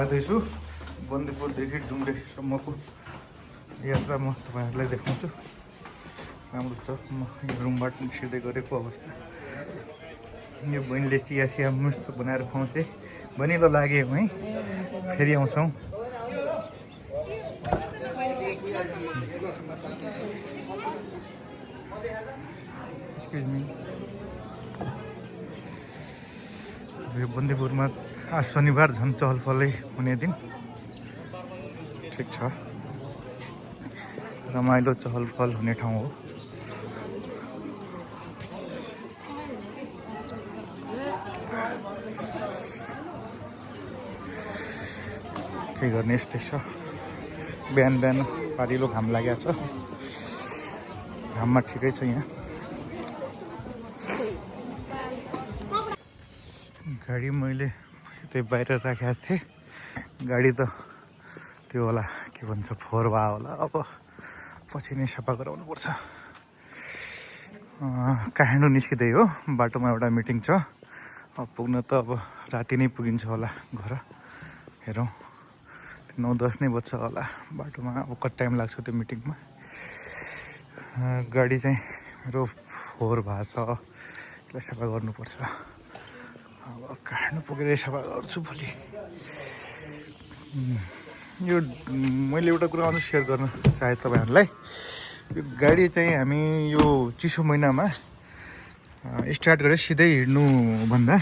जाँदैछु बन्दीपुरदेखि डुम्रेसम्मको यात्रा म तपाईँहरूलाई देखाउँछु। राम्रो छ। म यो रुमबाट निस्किँदै गरेको अवस्था। यो बहिनीले चिया चिया मस्त बनाएर खुवाउँथे। बहिनी ल लाग्यो है, फेरि आउँछौँ। Excuse me. यो बन्दीपुरमा आज शनिबार झन् चहल पहलै हुने दिन। ठिक छ, रमाइलो चहल पहल हुने ठाउँ हो। के गर्ने, यस्तै छ। बिहान बिहान पारिलो घाम लागेको छ। घाममा ठिकै छ यहाँ। गाडी मैले त्यही बाहिर राखेको थिएँ। गाडी त त्यो होला के भन्छ फोहोर भयो होला। अब पछि नै सफा गराउनु पर्छ। काठमाडौँ निस्किँदै हो। बाटोमा एउटा मिटिङ छ। अब पुग्न त अब राति नै पुगिन्छ होला घर। हेरौँ, 9-10 नै बज्छ होला। बाटोमा अब कति टाइम लाग्छ त्यो मिटिङमा। गाडी चाहिँ मेरो फोहोर भएको छ, यसलाई सफा गर्नुपर्छ। अब काठमाडौँ पुगेर सफा गर्छु भोलि। यो मैले एउटा कुरा अझ सेयर गर्न चाहेँ तपाईँहरूलाई। यो गाडी चाहिँ हामी यो चिसो महिनामा स्टार्ट गरेर सिधै हिँड्नुभन्दा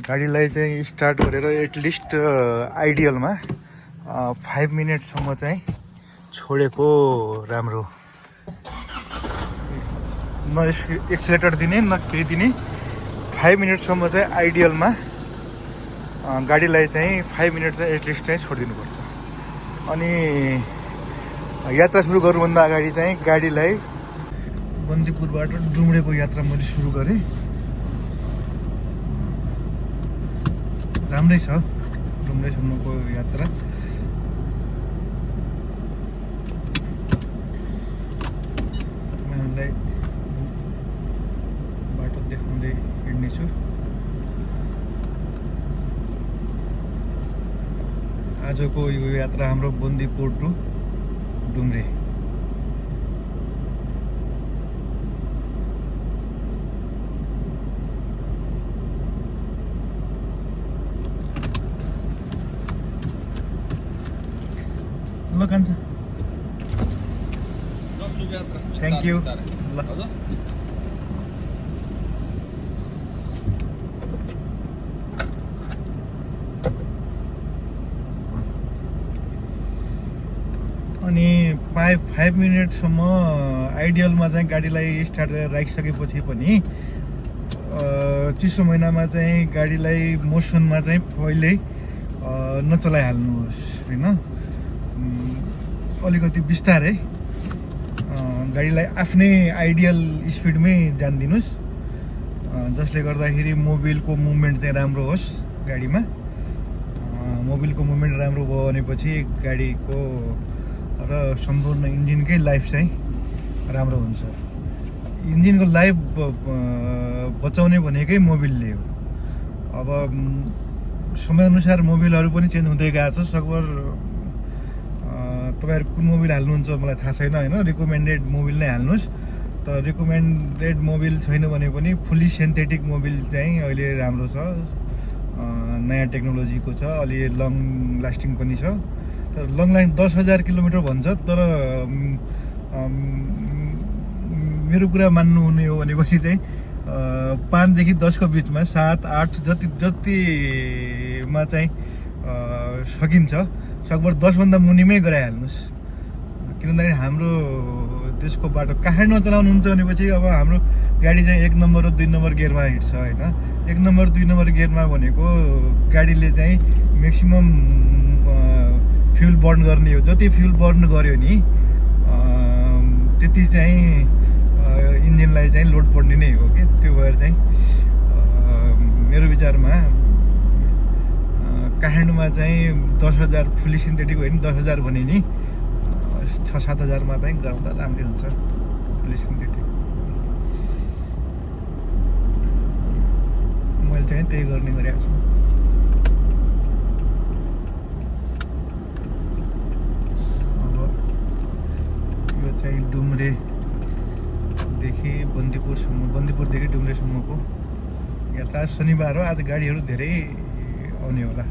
गाडीलाई चाहिँ स्टार्ट गरेर एटलिस्ट आइडियलमा 5 मिनटसम्म चाहिँ छोडेको राम्रो। न एक्सिलेटर दिने न केही दिने, 5 मिनटसम्म चाहिँ आइडियलमा गाडीलाई चाहिँ 5 मिनट चाहिँ एटलिस्ट चाहिँ छोडिदिनुपर्छ। अनि यात्रा सुरु गर्नुभन्दा अगाडि चाहिँ गाडीलाई बन्दीपुरबाट डुम्रेको यात्रा मैले सुरु गरेँ। राम्रै छ डुम्रेसम्मको यात्रा। तपाईँहरूलाई बाटो देखाउँदै हिँड्नेछु। आजको यो यात्रा हाम्रो बन्दीपुर टु डुम्रे। ल कान्छ, थ्याङ्क यू। ल अनि 5 मिनटसम्म आइडियलमा चाहिँ गाडीलाई स्टार्ट गरेर राखिसकेपछि पनि चिसो महिनामा चाहिँ गाडीलाई मोसनमा चाहिँ पहिल्यै नचलाइहाल्नुहोस् होइन। अलिकति बिस्तारै गाडीलाई आफ्नै आइडियल स्पिडमै जान दिनुहोस्, जसले गर्दाखेरि मोबिलको मुभमेन्ट चाहिँ राम्रो होस् गाडीमा। मोबिलको मुभमेन्ट राम्रो भयो भनेपछि गाडीको र सम्पूर्ण इन्जिनकै लाइफ चाहिँ राम्रो हुन्छ। इन्जिनको लाइफ बचाउने भनेकै मोबिलले हो। अब समयअनुसार मोबिलहरू पनि चेन्ज हुँदै गएको छ। सकभर तपाईँहरू कुन मोबिल हाल्नुहुन्छ मलाई थाहा छैन होइन। रिकमेन्डेड मोबिल नै हाल्नुहोस्। तर रिकमेन्डेड मोबिल छैन भने पनि फुल्ली सिन्थेटिक मोबिल चाहिँ अहिले राम्रो छ। नयाँ टेक्नोलोजीको छ, अलि लङ लास्टिङ पनि छ। तर लङ लाइन 10,000 किलोमिटर भन्छ। तर मेरो कुरा मान्नुहुने हो भनेपछि चाहिँ 5देखि 10को बिचमा 7-8 जतिमा चाहिँ सकिन्छ। सकभर 10भन्दा मुनिमै गराइहाल्नुहोस्। किन भन्दाखेरि हाम्रो देशको बाटो काठमाडौँमा चलाउनुहुन्छ भनेपछि अब हाम्रो गाडी चाहिँ 1 नम्बर र 2 नम्बर गियरमा हिँड्छ होइन। 1 नम्बर 2 नम्बर गियरमा भनेको गाडीले चाहिँ म्याक्सिमम फ्युल बर्न गर्ने हो। जति फ्युल बर्न गर्यो नि त्यति चाहिँ इन्जिनलाई चाहिँ लोड पर्ने नै हो कि। त्यो भएर चाहिँ मेरो विचारमा काठमाडौँमा चाहिँ 10,000 फुल्ली सिन्थेटिक होइन, 10,000 भने नि 6-7 हजारमा चाहिँ गराउँदा राम्रै हुन्छ फुल्ली सिन्थेटिक। मैले चाहिँ त्यही गर्ने गरेको छु। डुम्रेदेखि बन्दीपुरदेखि डुम्रेसम्मको यात्रा। शनिबार हो, आज गाडीहरू धेरै आउने होला।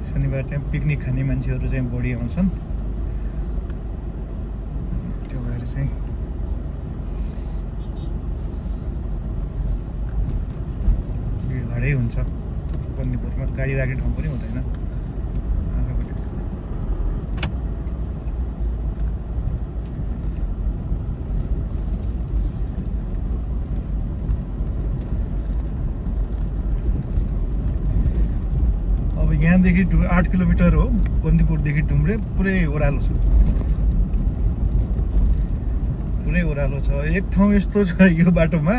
शनिबार चाहिँ पिकनिक खाने मान्छेहरू चाहिँ बढी आउँछन्, त्यो भएर चाहिँ भिडभाडै हुन्छ। बन्दीपुरमा गाडी राख्ने ठाउँ पनि हुँदैन आजभोलि। अब यहाँदेखि 8 किलोमिटर हो बन्दीपुरदेखि डुम्रे, पुरै ओह्रालो छ, पुरै ओह्रालो छ। एक ठाउँ यस्तो छ यो बाटोमा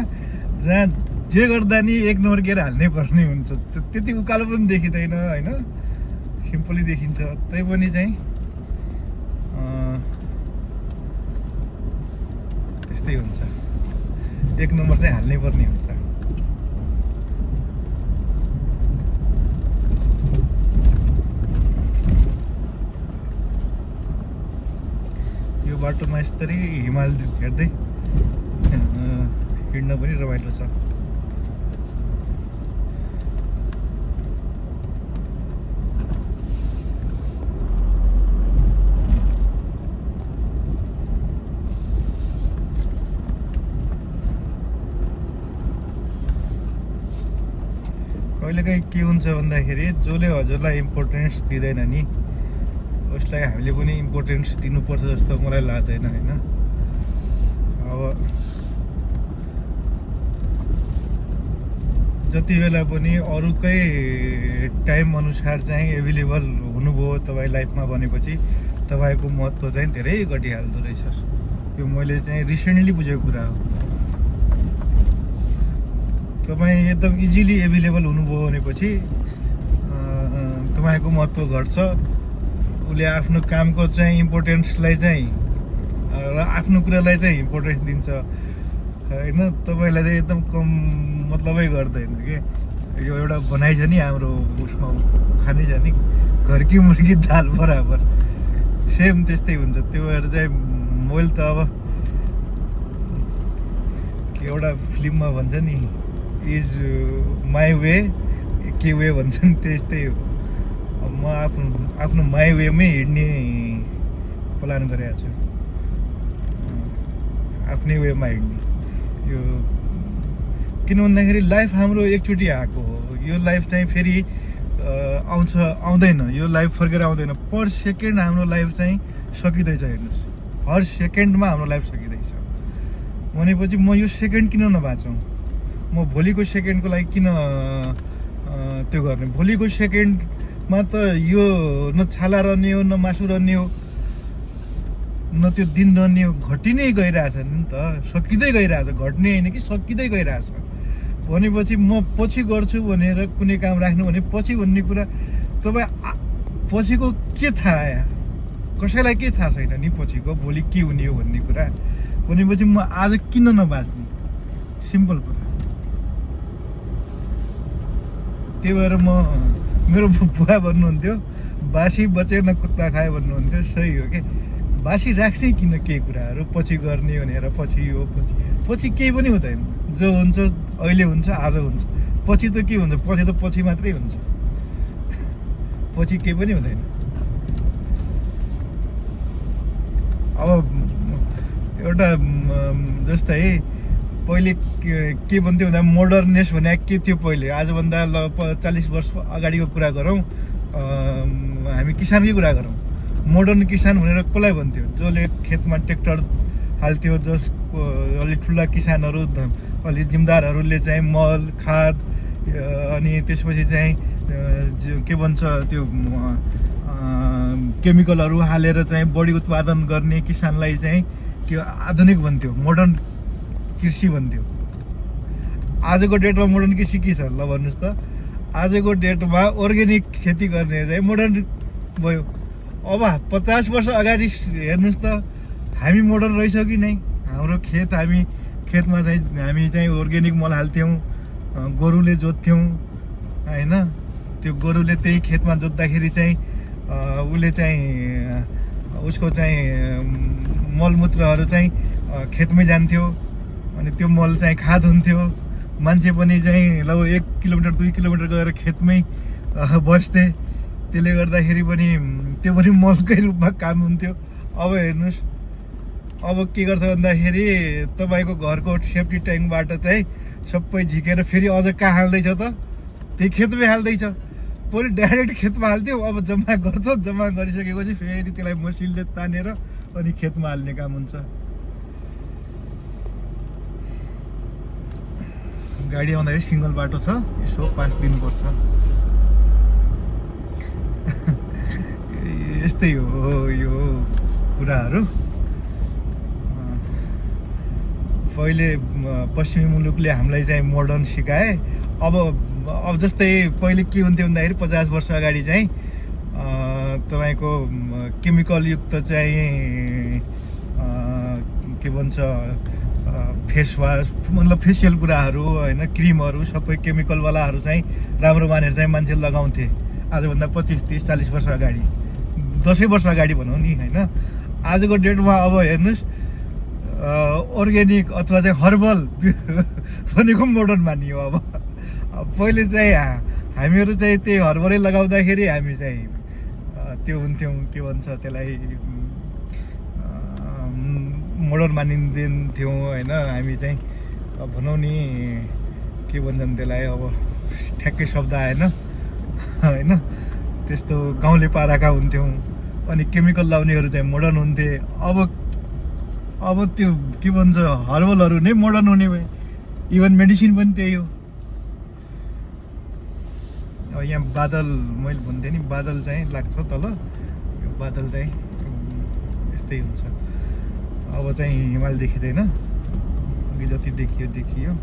जहाँ जे गर्दा नि 1 नम्बर गियर हाल्नै पर्ने हुन्छ। त्यति उकालो पनि देखिँदैन होइन, सिम्पली देखिन्छ। तै पनि चाहिँ त्यस्तै हुन्छ, 1 नम्बर चाहिँ हाल्नै पर्ने हुन्छ। यो बाटोमा यसरी हिमाल हेर्दै हिँड्न पनि रमाइलो छ। कहिलेकाहीँ के हुन्छ भन्दाखेरि जसले हजुरलाई इम्पोर्टेन्स दिँदैन नि उसलाई हामीले पनि इम्पोर्टेन्स दिनुपर्छ जस्तो मलाई लाग्दैन होइन। अब जति बेला पनि अरूकै टाइम अनुसार चाहिँ एभाइलेबल हुनुभयो तपाईँ लाइफमा भनेपछि तपाईँको महत्त्व चाहिँ धेरै घटिहाल्दो रहेछ। यो मैले चाहिँ रिसेन्टली बुझेको कुरा हो। तपाईँ एकदम इजिली एभाइलेबल हुनुभयो भनेपछि तपाईँको महत्त्व घट्छ। उसले आफ्नो कामको चाहिँ इम्पोर्टेन्सलाई चाहिँ र आफ्नो कुरालाई चाहिँ इम्पोर्टेन्स दिन्छ होइन। तपाईँलाई चाहिँ एकदम कम मतलबै गर्दैन कि। यो एउटा भनाइ छ नि हाम्रो उसमा खाने छ नि, घरकी मुर्गी दाल बराबर, सेम त्यस्तै हुन्छ। त्यो भएर चाहिँ मैले त अब एउटा फिल्ममा भन्छ नि इज माई वे के वे भन्छन्, त्यस्तै हो। म आफ्नो माई वेमै हिँड्ने प्लान गरेको छु, आफ्नै वेमा हिँड्ने। यो किन भन्दाखेरि लाइफ हाम्रो एकचोटि आएको हो, यो लाइफ चाहिँ फेरि आउँदैन, यो लाइफ फर्केर आउँदैन। पर सेकेन्ड हाम्रो लाइफ चाहिँ सकिँदैछ, हेर्नुहोस्, हर सेकेन्डमा हाम्रो लाइफ सकिँदैछ भनेपछि म यो सेकेन्ड किन नबाँचौँ, म भोलिको सेकेन्डको लागि किन त्यो गर्ने। भोलिको सेकेन्डमा त यो न छाला रहने हो, न मासु रहने हो, न त्यो दिन रहने हो, घटि नै गइरहेछ नि त, सकिँदै गइरहेछ। घट्ने होइन कि सकिँदै गइरहेछ भनेपछि म पछि गर्छु भनेर कुनै काम राख्नु भने पछि भन्ने कुरा तपाईँ पछिको के थाहा, कसैलाई के थाहा छैन नि पछिको भोलि के हुने हो भन्ने कुरा। भनेपछि म आज किन नबाँच्ने, सिम्पल कुरा। त्यही भएर मेरो बुवा भन्नुहुन्थ्यो बासी बचे न कुत्ता खायो भन्नुहुन्थ्यो, सही हो कि। बासी राख्ने किन केही कुराहरू, पछि गर्ने भनेर पछि हो पछि केही पनि हुँदैन। जो हुन्छ अहिले हुन्छ, आज हुन्छ, पछि त के हुन्छ, पछि त पछि मात्रै हुन्छ, पछि केही पनि हुँदैन। अब एउटा जस्तै पहिले के भन्थ्यो भन्दा मोडर्नेस भने के थियो पहिले, आजभन्दा 40 वर्ष अगाडिको कुरा गरौँ, हामी किसानकै कुरा गरौँ। मोडर्न किसान भनेर कसलाई भन्थ्यो, जसले खेतमा ट्र्याक्टर हाल्थ्यो, जसको अलि ठुला किसानहरू अलि जिम्मेदारहरूले चाहिँ मल खाद अनि त्यसपछि चाहिँ के भन्छ त्यो केमिकलहरू हालेर चाहिँ बढी उत्पादन गर्ने किसानलाई चाहिँ के आधुनिक भन्थ्यो, मोडर्न कृषि भन्थ्यो। आजको डेटमा मोडर्न कृषि के छ ल भन्नुहोस् त। आजको डेटमा अर्ग्यानिक खेती गर्ने चाहिँ मोडर्न भयो। अब 50 वर्ष अगाडि हेर्नुहोस् त, हामी मोडर्न रहेछौँ कि नै? हाम्रो खेत हामी खेतमा चाहिँ हामी चाहिँ अर्ग्यानिक मल हाल्थ्यौँ, गोरुले जोत्थ्यौँ होइन। त्यो गोरुले त्यही खेतमा जोत्दाखेरि चाहिँ उसले चाहिँ उसको चाहिँ मलमूत्रहरू चाहिँ खेतमै जान्थ्यो अनि त्यो मल चाहिँ खाद हुन्थ्यो। मान्छे पनि चाहिँ लगभग 1 किलोमिटर 2 किलोमिटर गएर खेतमै बस्थे। त्यसले गर्दाखेरि पनि त्यो पनि मलकै रूपमा काम हुन्थ्यो। अब हेर्नुहोस् अब के गर्छ भन्दाखेरि तपाईँको घरको सेफ्टी ट्याङ्कबाट चाहिँ सबै झिकेर फेरि अझ कहाँ हाल्दैछ त, त्यही खेतमै हाल्दैछ। पहिले डाइरेक्ट खेतमा हाल्थ्यो, अब जम्मा गर्छ, जम्मा गरिसकेपछि फेरि त्यसलाई मसिनले तानेर अनि खेतमा हाल्ने काम हुन्छ। गाडी आउँदाखेरि सिङ्गल बाटो छ, यसो पास दिनुपर्छ। यस्तै हो यो कुराहरू। पहिले पश्चिमी मुलुकले हामीलाई चाहिँ मोडर्न सिकाए। अब जस्तै पहिले के हुन्थ्यो भन्दाखेरि 50 वर्ष अगाडि चाहिँ तपाईँको केमिकलयुक्त चाहिँ के भन्छ फेस वास मतलब फेसियल कुराहरू होइन, क्रिमहरू सबै केमिकलवालाहरू चाहिँ राम्रो मानेर चाहिँ मान्छे लगाउँथे। आजभन्दा 25, 30, 40 वर्ष अगाडि, 10 वर्ष अगाडि भनौँ नि होइन। आजको डेटमा अब हेर्नुहोस् अर्ग्यानिक अथवा चाहिँ हर्बल भनेको मोडर्न मानियो। अब पहिले चाहिँ हामीहरू चाहिँ त्यही हर्बलै लगाउँदाखेरि हामी चाहिँ त्यो हुन्थ्यौँ, के भन्छ त्यसलाई, मोडर्न मानिदिन्थ्यौँ होइन। हामी चाहिँ भनौँ नि के भन्छन् त्यसलाई, अब ठ्याक्कै शब्द आएन होइन। त्यस्तो गाउँले पाराका हुन्थ्यौँ अनि केमिकल लाउनेहरू चाहिँ मोडर्न हुन्थे। अब त्यो के भन्छ हर्बलहरू नै मोडर्न हुने भए। इभन मेडिसिन पनि त्यही हो। अब यहाँ बादल मैले भन्थेँ नि, बादल चाहिँ लाग्छ तल, यो बादल चाहिँ यस्तै हुन्छ। अब चाहिँ हिमाल देखिँदैन, अघि जति देखियो।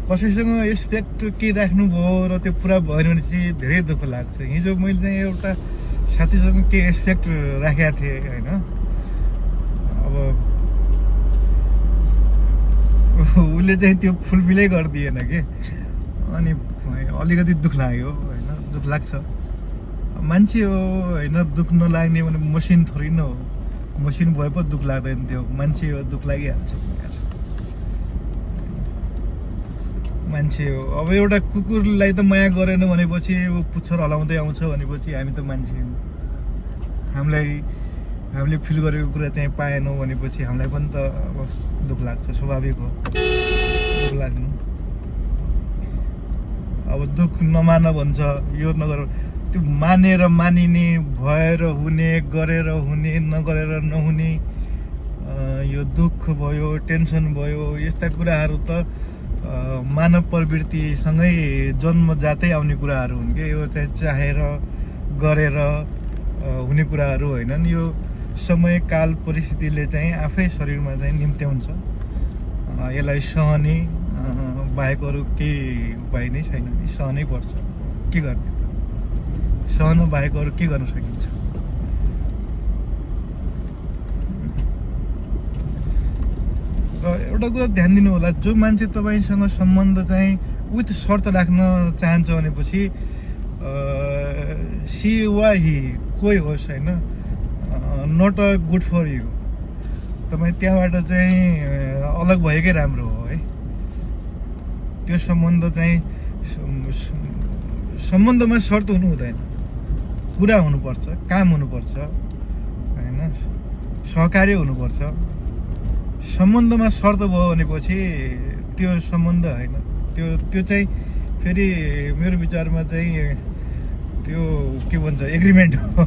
कसैसँग एक्सपेक्ट के राख्नुभयो र त्यो पुरा भएन भने चाहिँ धेरै दुःख लाग्छ। हिजो मैले चाहिँ एउटा साथीसँग के एक्सपेक्ट राखेको थिएँ होइन, अब उसले चाहिँ त्यो फुलफिलै गरिदिएन कि, अनि अलिकति दुःख लाग्यो होइन। दुःख लाग्छ, मान्छे हो होइन। दुःख नलाग्ने भने मसिन थोरै न हो, मसिन भए पो दुःख लाग्दैन, त्यो मान्छे हो, दुःख लागिहाल्छ। मान्छे हो। अब एउटा कुकुरलाई त माया गरेन भनेपछि ऊ पुच्छर हलाउँदै आउँछ भनेपछि हामी त मान्छे हौँ। हामीले फिल गरेको कुरा चाहिँ पाएनौँ भनेपछि हामीलाई पनि त अब दुःख लाग्छ, स्वाभाविक हो दुःख लाग्नु। अब दुःख नमान भन्छ, यो नगर, त्यो मानेर मानिने, भएर हुने, गरेर हुने, नगरेर नहुने, यो दुःख भयो, टेन्सन भयो, यस्ता कुराहरू त मानव प्रवृत्तिसँगै जन्मजातै आउने कुराहरू हुन् कि। यो चाहिँ चाहेर गरेर हुने कुराहरू होइनन्। यो समय काल परिस्थितिले चाहिँ आफै शरीरमा चाहिँ निम्त्याउँछ। यसलाई सहने बाहेक अरू केही उपाय नै छैन नि, सहनै पर्छ। के गर्ने त, सहनु बाहेक अरू के गर्न सकिन्छ। एउटा कुरा ध्यान दिनु होला, जो मान्छे तपाईँसँग सम्बन्ध चाहिँ विथ शर्त राख्न चाहन्छ भनेपछि सी वा हि कोही होस् होइन, not a good for you. तपाईँ त्यहाँबाट चाहिँ अलग भएकै राम्रो हो है। त्यो सम्बन्ध चाहिँ सम्बन्धमा शर्त हुनु हुँदैन, कुरा हुनुपर्छ, काम हुनुपर्छ होइन, सहकार्य हुनुपर्छ। सम्बन्धमा शर्त भयो भनेपछि त्यो सम्बन्ध होइन, त्यो चाहिँ फेरि मेरो विचारमा चाहिँ त्यो के भन्छ एग्रिमेन्ट हो।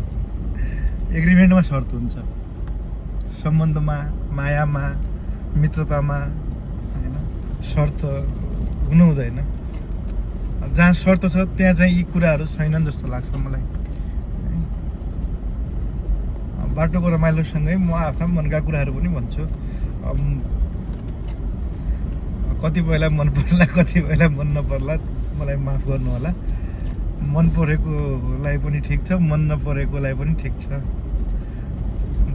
एग्रिमेन्टमा शर्त हुन्छ, सम्बन्धमा, मायामा, मित्रतामा होइन शर्त हुनु हुँदैन। जहाँ शर्त छ त्यहाँ चाहिँ यी कुराहरू छैनन् जस्तो लाग्छ मलाई। बाटोको रमाइलोसँगै म आफ्ना मनका कुराहरू पनि भन्छु। कति बेला मन पर्ला, कति बेला मन नपर्ला, मलाई माफ गर्नु होला। मन परेकोलाई पनि ठिक छ, मन नपरेकोलाई पनि ठिक छ।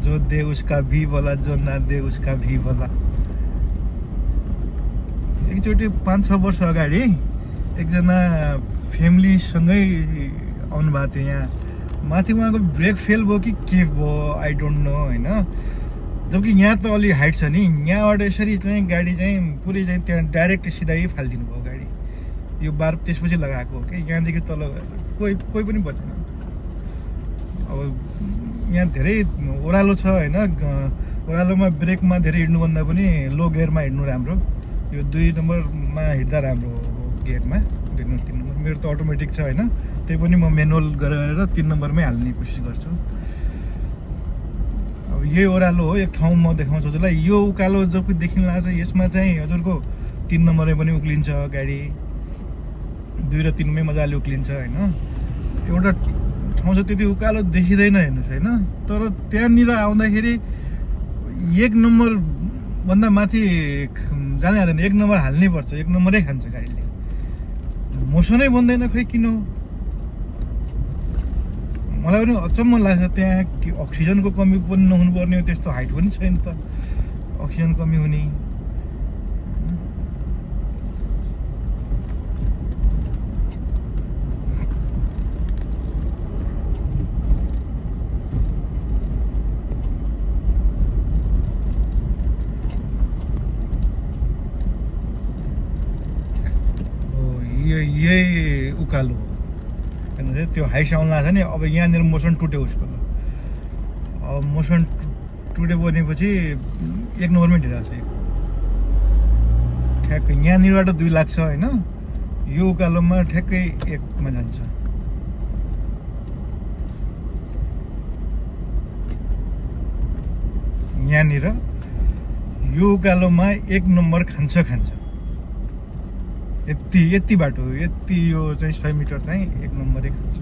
जो दे उसका भी भला, जो ना दे उसका भी भला। एकचोटि 5-6 वर्ष अगाडि एकजना फ्यामिलीसँगै आउनु भएको थियो यहाँ। माथि उहाँको ब्रेक फेल भयो कि के भयो आई डोन्ट नो होइन। जबकि यहाँ त अलि हाइट छ नि, यहाँबाट यसरी चाहिँ गाडी चाहिँ पुरै चाहिँ त्यहाँ डाइरेक्ट सिधै फालिदिनु भयो गाडी। यो बार त्यसपछि लगाएको हो कि यहाँदेखि तल कोही पनि बचेन। अब यहाँ धेरै ओह्रालो छ होइन, ओह्रालोमा ब्रेकमा धेरै हिँड्नुभन्दा पनि लो गियरमा हिँड्नु राम्रो। यो 2 नम्बरमा हिँड्दा राम्रो हो गियरमा, 2 नम्बर 3 नम्बर। मेरो त अटोमेटिक छ होइन, त्यही पनि म म्यानुअल गरेर 3 नम्बरमै हाल्ने कोसिस गर्छु। अब यही ओह्रालो हो, एक ठाउँ म देखाउँछु हजुरलाई। यो उकालो जब देखिन लाग्छ यसमा चाहिँ हजुरको 3 नम्बरमै पनि उक्लिन्छ गाडी, 2 र 3 मै मजाले उक्लिन्छ होइन। एउटा ठाउँ छ त्यति उकालो देखिँदैन हेर्नुहोस् होइन, तर त्यहाँनिर आउँदाखेरि 1 नम्बर भन्दा माथि जाँदै जाँदैन, 1 नम्बर हाल्नै पर्छ, 1 नम्बरै खान्छ गाडीले। मोसनै बन्दैन खै किन हो। मलाई पनि अचम्म लाग्छ त्यहाँ कि अक्सिजनको कमी पनि नहुनुपर्ने हो, त्यस्तो हाइट पनि छैन त अक्सिजन कमी हुने। यही उकालो हो हेर्नुहोस्, त्यो हाइस आउनु लाग्छ नि। अब यहाँनिर मोसन टुट्यो उसको, अब मोसन टुट्यो भनेपछि 1 नम्बरमै ढिलाएको छ ठ्याक्कै। यहाँनिरबाट 2 लाग्छ होइन, यो उकालोमा ठ्याक्कै 1मा जान्छ। यहाँनिर यो उकालोमा 1 नम्बर खान्छ। यति बाटो, यति यो चाहिँ 100 मिटर चाहिँ 1 नम्बरै खान्छ।